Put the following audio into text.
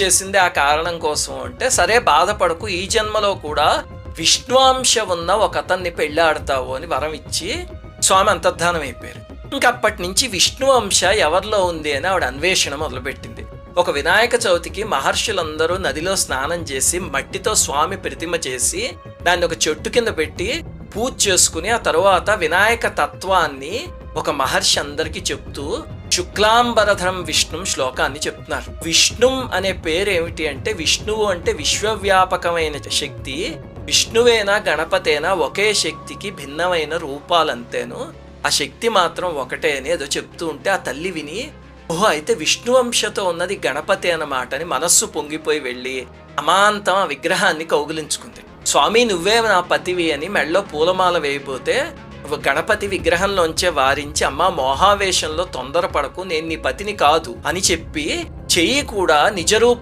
చేసింది ఆ కారణం కోసం అంటే, సరే బాధపడకు, ఈ జన్మలో కూడా విష్ణువంశ ఉన్న ఒక అతన్ని పెళ్ళాడతావు అని వరం ఇచ్చి స్వామి అంతర్ధానం అయిపోయారు. ఇంకప్పటి నుంచి విష్ణువంశ ఎవరిలో ఉంది అని ఆవిడ అన్వేషణ మొదలుపెట్టింది. ఒక వినాయక చవితికి మహర్షులందరూ నదిలో స్నానం చేసి మట్టితో స్వామి ప్రతిమ చేసి దాన్ని ఒక చెట్టు కింద పెట్టి పూజ చేసుకుని ఆ తరువాత వినాయక తత్వాన్ని ఒక మహర్షి అందరికీ చెప్తూ శుక్లాంబరధరం విష్ణుం శ్లోకాన్ని చెప్తున్నారు. విష్ణుం అనే పేరు ఏమిటి అంటే, విష్ణువు అంటే విశ్వవ్యాపకమైన శక్తి, విష్ణువేనా గణపతేనా ఒకే శక్తికి భిన్నమైన రూపాలంతేను, ఆ శక్తి మాత్రం ఒకటే అని ఏదో చెప్తూ ఉంటే ఆ తల్లి విని, ఓహో అయితే విష్ణువంశతో ఉన్నది గణపతి అన్నమాట అని మనస్సు పొంగిపోయి వెళ్ళి అమాంతం ఆ విగ్రహాన్ని కౌగిలించుకుంది. స్వామి నువ్వే నా పతివి అని మెళ్ళో పూలమాల వేయబోతే గణపతి విగ్రహంలోంచే వారించి, అమ్మా మోహావేశంలో తొందరపడకు, నేను నీ పతిని కాదు అని చెప్పి చెయ్యి కూడా నిజరూప